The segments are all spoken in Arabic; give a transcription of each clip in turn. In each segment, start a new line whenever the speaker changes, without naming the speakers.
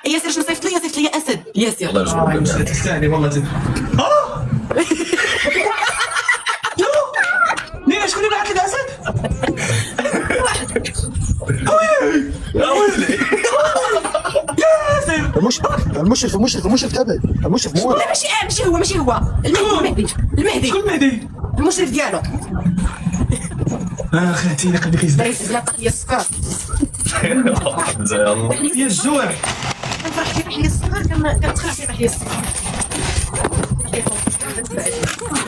ياسر شنو صيفط لي اسد ياسر.
الله يرزقك.
تستاهلي والله ليه شكون اللي بعث لك اسد؟
يا ويلي
المشرف تبعي، المشرف مو
لا ماشي هو المهدي
شكون المهدي؟
المشرف ديالو.
خالتي قلبك يزداد
بغيت لا تحيا السكر
حمزه يا الله.
يا الجوع.
كنفرح في تحيا السكر كنتخلع في تحيا السكر.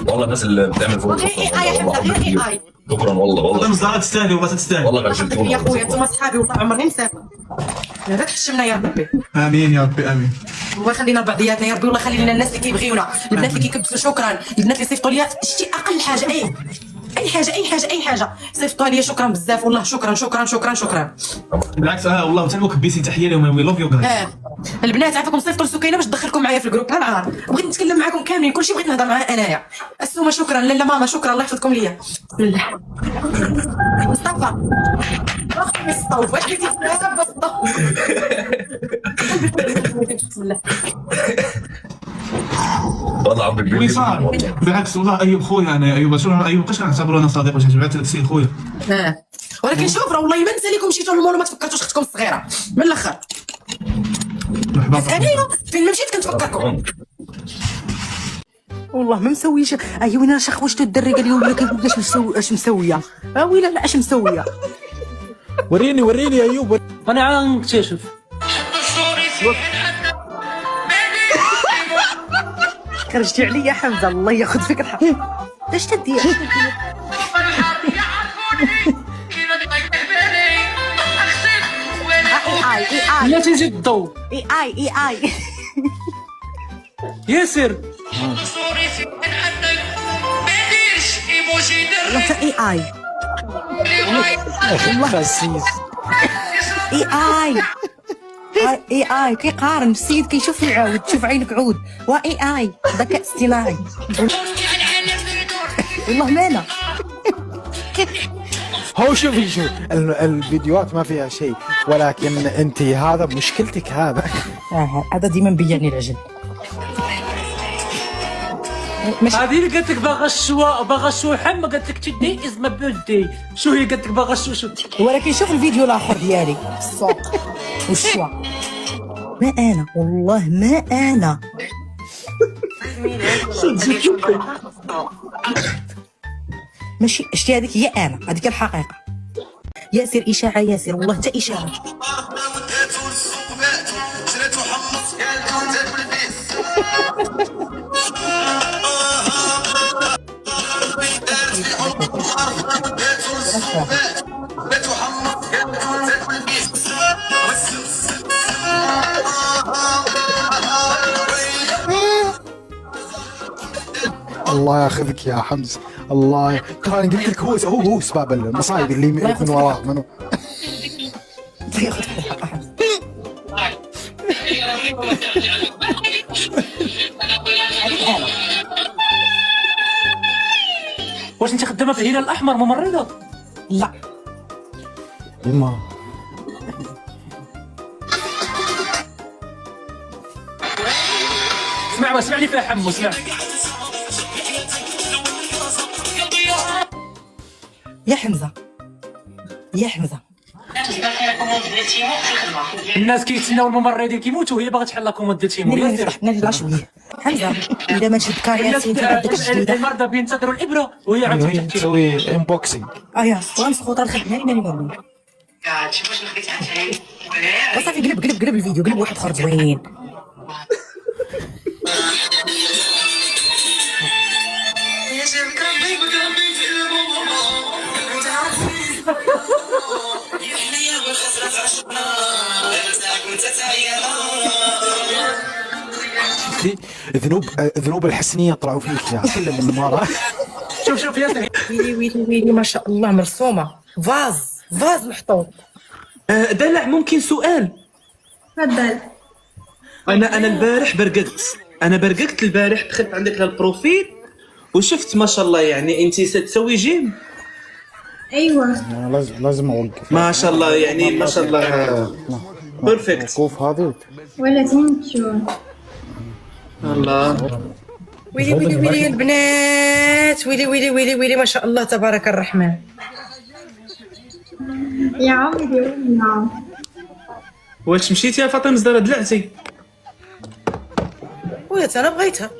والله الناس اللي بتعمل فوق
اي
شكرا والله
مصدر تستاهلي والله تستاهلي.
والله ما جبت
يا خويا انتم صحابي والله عمرني نساكم. لا تحشمنا يا ربي.
امين يا ربي امين.
الله يخلينا لبعضياتنا يا ربي، والله يخلي لنا الناس اللي كيبغيونا، البنات اللي كيكبسوا شكرا، البنات اللي صيفطوا لي شتي اقل حاجه اي حاجه صيفطوا لي شكرا بزاف والله شكرا.
بالعكس والله حتى المكبسين تحيه لهم وي لوف يو جايز.
البنات عافاكم صيفطوا لسكينه باش تدخلكم معايا في الجروب هالنهار، بغيت نتكلم معاكم كاملين كلشي بغيت نهضر معاه انايا. السومه شكرا، لاله ماما شكرا، الله يحفظكم ليا. بسم الله. مصطفى اختي مصطفى واش قلتي بسم الله.
والله عمرك
وي صار بالعكس والله ايوب خويا انا ايوب شنو ايوب كاش كنعتبرو انا صديق واش جبت لك سي خويا.
ولكن شوف راه والله ما نسى لكم مشيتوا للمول وما تفكرتوش اختكم الصغيره من الاخر. انا فين ما مشيت كنتفكركم والله ما مسويش. وين انا شخوشتو الدري قال لي ولا كيفاش اش مسويه. ويلا لا اش مسويه.
وريني يا ايوب.
انا غنكتشف.
خرجتي عليا حمزه الله ياخذ فيك الحق. اش تدير اي
لا تنزل الضوء.
اي
ياسر
اي
والله خسيس.
اي كيقارن السيد كيشوف العود، تشوف عينك عود. اي ذكاء اصطناعي والله مانا.
هو شوفي الفيديوهات ما فيها شيء، ولكن انت هذا مشكلتك هذا.
هذا ديما مبيعني العجل.
هذه اللي قالت لك باغا الشوحه، ما قالت لك تدي از ما بيرثدي. شو هي قالت لك باغا شو
ولكن شوف الفيديو الاخر ديالي السوق والشوا. ما انا والله ما انا ماشي شتي هذيك هي انا، هذيك الحقيقه. ياسر اشاعه ياسر والله حتى اشاعه.
الله ياخذك يا حمزه. الله ترى انا قلت لك هو سبب المصايب اللي من وراه منو.
واش انت خدامه في الهلال الاحمر ممرضه؟
لا
ما
اسمع لي فيها حمو. اسمع
يا حمزه
الناس كيتسناو الممرضين كيموتوا وهي باغا تحل لاكوموند ديال تيمو. ياسر
لا شويه حمزه اذا ما شد كارياتين تبدك الجديده.
المرضى بينتظروا الابره وهي عاد
تسوي انبوكسينغ.
وغنسخو طار خدمه ماني مغني. وصافي قلب الفيديو، قلب واحد اخر زوين.
ذنوب الحسنيه طلعوا فيك يا كل من المره.
شوف ياسر.
ويلي ما شاء الله مرسومه. فاز محطوط.
دلع ممكن سؤال؟
تفضل.
انا البارح برققت البارح، دخلت عندك للبروفيل وشفت ما شاء الله يعني انت ستسوي جيم.
ايوه
لازم اوقف
ما شاء الله يعني ما شاء الله. بيرفكت.
الوقوف هذه
ولا تنشو.
الله.
ويلي ويلي ويلي يا البنات، ويلي ويلي ويلي ويلي، ما شاء الله تبارك الرحمن.
يا عمي ديرونا.
واش مشيتي يا فاطمه الزهراء دلعتي؟
ولات انا بغيتها.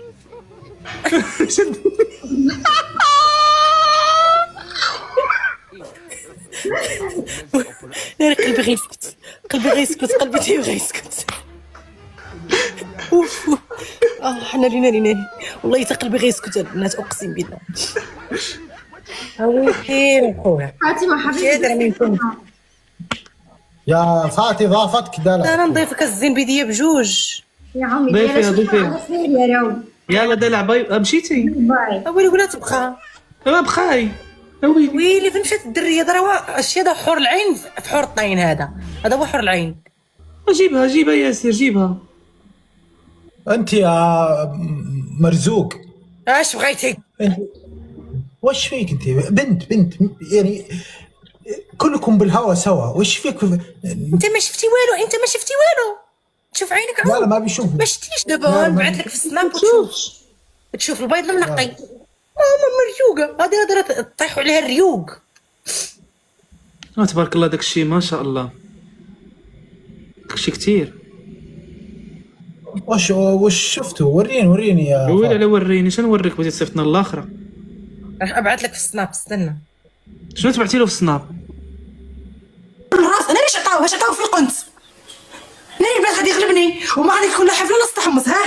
انا قلبي غيسكت، قلبي غيسكت، قلبي تاعي غيسكت. اوف حنا لينا والله حتى قلبي غيسكت البنات، اقسم بالله. هاوي خويا
فاطمة
قادرة
حبيبتي.
منكم.
يا فاتي ضافتك دلع.
انا نضيفك الزنبيديه بجوج.
يا عمي
ضيفيها، ضيفيها.
على خير يا رو.
يلا دلع باي. مشيتي؟
باي.
ويلي ولا تبقى.
بخاي. ويلي.
ويلي فين مشات الدريه؟ ضروا الشيء هذا حور العين في حور الطين، هذا هو حور العين.
جيبها جيبها ياسر جيبها.
انت يا مرزوق،
اش بغيتي؟
وش فيك انت؟ بنت يعني كلكم بالهوا سوا، وش فيك؟
انت ما شفتي والو، انت ما شفتي والو. تشوف عينك
لا
عمو.
ما بيشوف.
ما شفتيش دابا
لا، ما-
نبعث لك في السناب وتشوف، تشوف البيض المنقي. ماما مريوقه هذه طيحوا عليها الريوق.
تبارك الله داكشي ما شاء الله، داكشي كتير.
وش شفتوا؟ وريني يا
ويلي على وريني، شنو نوريك؟ بغيتي تصيفطنا الاخره؟
راح ابعث لك في السناب، استنى.
شنو تبعتي له في السناب؟
الراس انا ليش عطاوه؟ باش عطاوه في القنت. انا البنات غادي يغلبني وما غادي يكون لا حفله لا استحمص. ها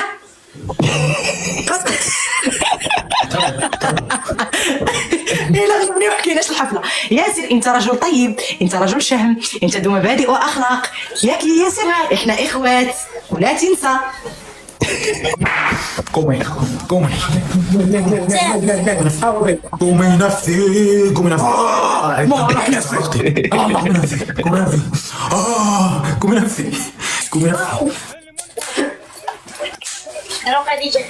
لا غلبني ما حكيناش الحفله. ياسر انت رجل طيب، انت رجل شهم، انت ذو مبادئ واخلاق، ياك يا ياسر؟ احنا اخوات ولا تنسى.
قومي قومي قومي نفسي، قومي نفسي. قومي نفسي قومي نفسي قومي نفسي قومي نفسي قومي نفسي.
رو خديجة.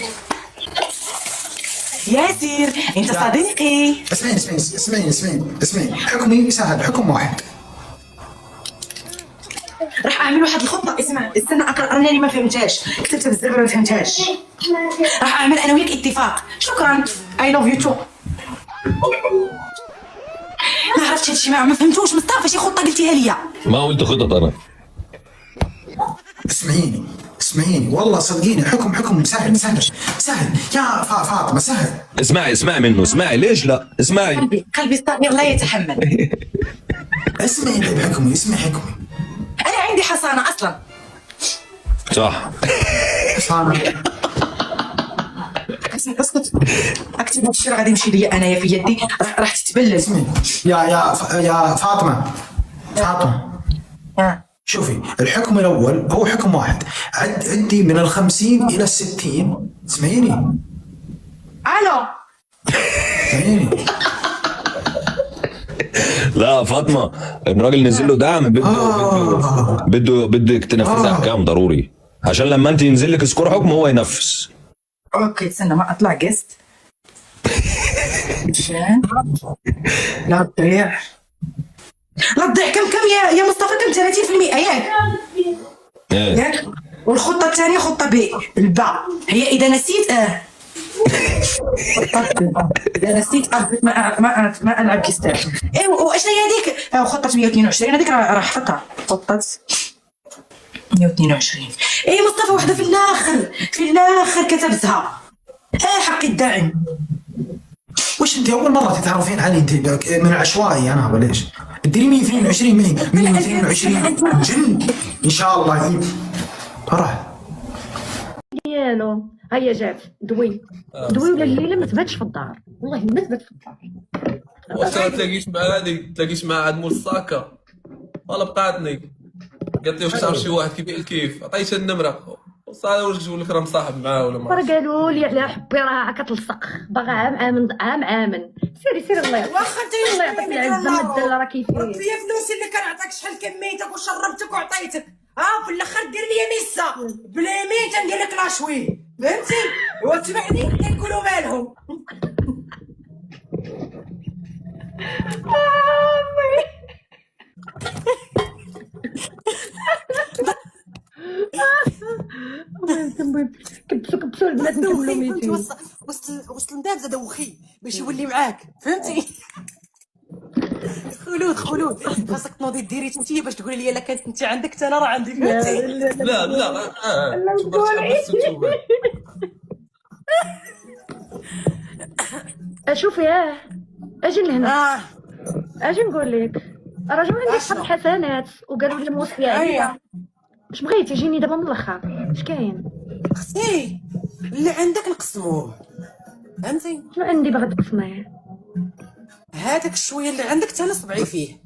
ياسر انت صديقي.
اسمعيني حكمي سهل، حكم واحد.
راح اعمل واحد الخطه. اسمع استنى اقرا، راني ما فهمتهاش، كتبتها بالزربه ما فهمتهاش. راح اعمل انا وياك اتفاق. شكرا اي لوف يو تو. ما عرفتش هادشي، ما فهمتوش. مصطفى شي خطه قلتيها ليا.
ما قلت خطط انا.
اسمعيني والله صدقيني، حكم سهل يا فاطمه، سهل.
اسمعي منه، اسمعي. ليش لا؟ اسمعي.
قلبي الصغير لا يتحمل.
اسمعي طيب حكمي.
انا عندي حصانه اصلا.
صح.
اسكت اكتب هاد الشيء غادي يمشي ليا انايا في يدي، راح تتبلل.
اسمعي يا فاطمه. شوفي الحكم الاول هو حكم واحد، عدي من 50 الى 60. اسمعيني
الو
اسمعيني.
لا فاطمه، الراجل نزل له دعم، بدك تنفذ احكام ضروري، عشان لما انت ينزل لك سكور حكم هو ينفذ.
اوكي استنى ما اطلع جست. لا تضيع كم يا مصطفى؟ كم 30% ياك؟ ياك؟ والخطه الثانيه خطه ب الباء، هي اذا نسيت اذا نسيت ما العب كيستات. ايوا واشنا هي هذيك خطه 122 هذيك راه حطها خطه 122. اي مصطفى وحده في الاخر كتبتها. حق الداعم.
وش انت اول مره تتعرفين علي؟ انت من العشوائي انا ولا ايش؟ اديني 122 معي 122 جن ان شاء الله. راح
ديالو هيا جات دوي ولا الليله ما تباتش في الدار، والله ما تبات في الدار.
واش ما تلاقيش مع عاد مول الصاكه؟ والله بقاتني قالت لي واش تعرف شي واحد كيبيع الكيف، عطيتها النمره وصار ورجل لك راه مصاحب معاه ولا ما.
قالوا لي على حبي راه كتلصق باغا عام سيري الله يعطيك.
واخا انت
الله يعطيك العزه ما الدل راه كيفين.
ربي يا فلوسي اللي كنعطيك شحال كميتك وشربتك وعطيتك. في الاخر دير لي ميسا بلا يمين تندير لك لاشوي، فهمتي؟ وتبعني نقولوا مالهم.
كبسوا البنات نكملوا
فهمتي
ميتين.
وسط المدام زاد وخي باش يولي معاك فهمتي. خلود خاصك تنوضي ديري انت باش تقولي لي الا كانت انت عندك حتى انا راه عندي فهمتي.
لا
شوفي اجي لهنا اجي نقول لك راه جاو عندي صحاب الحسنات وقالوا لي موصيه عليا. اش بغيتي جيني دابا من الاخر اش كاين؟
اختي اللي عندك نقسموه فهمتي.
شنو عندي باغا تقسميه؟
هذاك الشويه اللي عندك حتى انا صبعي فيه.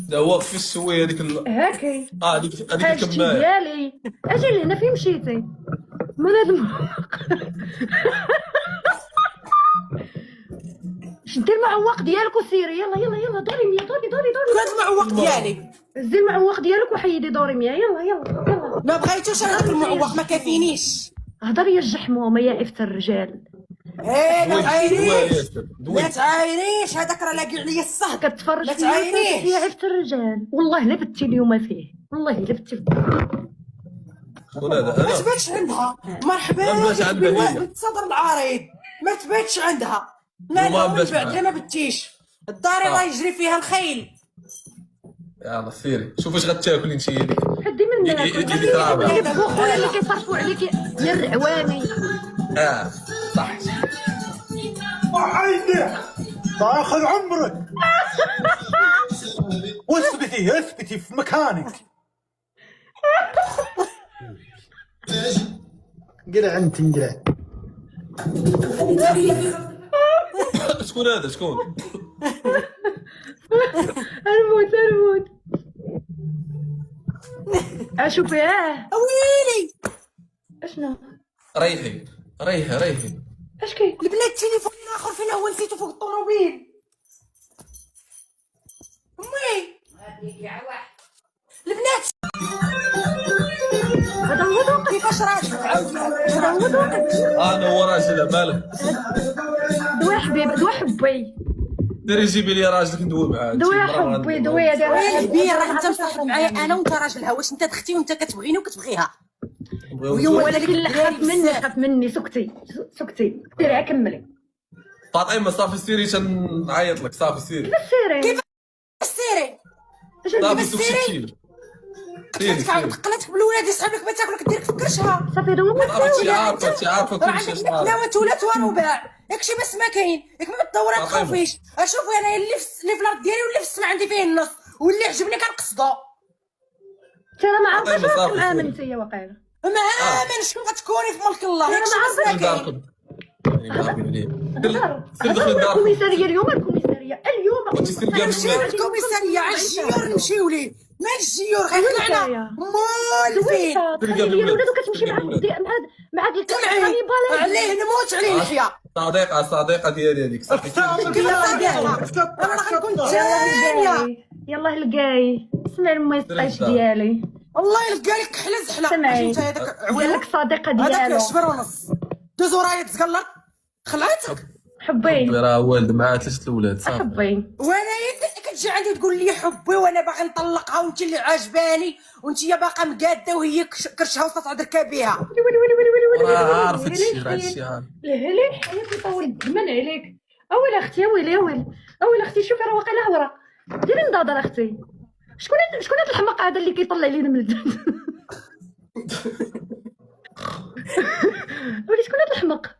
لا هو في الشويه هذيك
هاكي
هذيك
هاجتي
الكمايه.
ديالي اجي لهنا فين مشيتي من هذا شدي المعوق ديالك وسيري يلا دوري ميا دوري
هذا المعوق ديالي
زي المعوق ديالك وحيدي دوري ميا يلا
ما بغيتوش انا هذاك المعوق ما كافينيش.
هضري يا الجحمومه يا عفة الرجال.
ايه لا تعايريش
دوي
لا تعايريش هذاك راه لاقي عليا الصهد.
كتفرج
لا
فيا
تعايريش.
يا عفة الرجال والله لا بتي اليوم فيه والله لا بتي.
شكون هذا؟
ما تباتش عندها مرحبا
ما تباتش عندها هي.
بالصدر العريض ما تباتش عندها.
وما
لا من
باتش
بعد
معاها.
لا ما بتيش الدار راه يجري فيها الخيل.
يلا سيري شوف واش غتاكلي انت هذيك.
حدي منك
يدي ترابع.
خويا اللي كيصرفوا عليك يا الرعواني.
صح.
عيني باخذ عمرك. اثبتي في مكانك. قلع انت انقلع.
شكون هذا شكون؟
الموت اشوفي
ويلي
اشنو
ريحي
اش كاين؟
البنات التليفون الاخر فين هو نسيتو فوق الطوموبيل. امي البنات
هذا هو ذوقك
كيفاش راجل
هذا هو ذوقك.
انا هو راجل مالك.
دوا حبيب دوا حبي
ديري جيبي لي راجلك ندوي معاه.
دوا يا حبي دوا يا
ويلي
دار
كبير راه انت مصاحب معايا انا وانت راجلها واش انت دختي وانت كتبغيني وكتبغيها.
ولكن لا خاف مني سكتي سيري كملي
فاطمه صافي سيري تنعيط لك صافي سيري.
سيري
سيري
صافي سوق شي كيلو. سيري
قلتك بالولاد يصحابك ما تاكلك ديرك في كرشها.
صافي دوا
عارفه
راه
كل شيء
عندك نوات ولات ورباع ياكشي بس ما كاين ياك ما تدور ما تخوفيش. اشوفي انا اللي في الارض ديالي واللي في السما عندي فيه النص واللي عجبني كنقصدو.
ترى ما عرفتش
صافي،
راك
صافي.
مآمن انت يا واقيلا.
ما امن شكون غتكوني في ملك الله
أنا
ياكشي
ما
بس ما كاين.
سير دخل لداركم.
الكوميساريه اليوم الكوميساريه اليوم
وانت سير كاع
نمشيو
بالله.
للكوميساريه على الجيور نمشيو ليه مال الجيور غيخلعنا مال فين
تخلي لي الولاد وكتمشي مع هاد الكلام
عليه نموت عليه نحيا.
صديقه ديالي هذيك صافي.
انا غنكون ثانيه
يلا القاي اسمع لما يسقيش ديالي
والله يلقى لك حلا زحله.
سمعي
انت هذاك
قال
عويل
لك صديقه
هذاك
ديالو
شبر ونص دوز ورايا تقلق خلعتك.
حبي
راه والد معاه 3 الاولاد صافي.
حبي
وانا كتجي عندي تقول لي حبي وانا باغي نطلقها وانت اللي عاجباني وانت باقا مقاده وهي كرشها وسط ركاب بها.
راه عارف هادشي راه هادشي عارف.
لهلي حياتي طول الدمن عليك اويل اختي اويل اختي شوفي راه واقيلا هورا ديري نضاضر اختي. شكون هاد الحماق هذا اللي كيطلع لينا من الجنة؟ ولي شكون هاد الحماق؟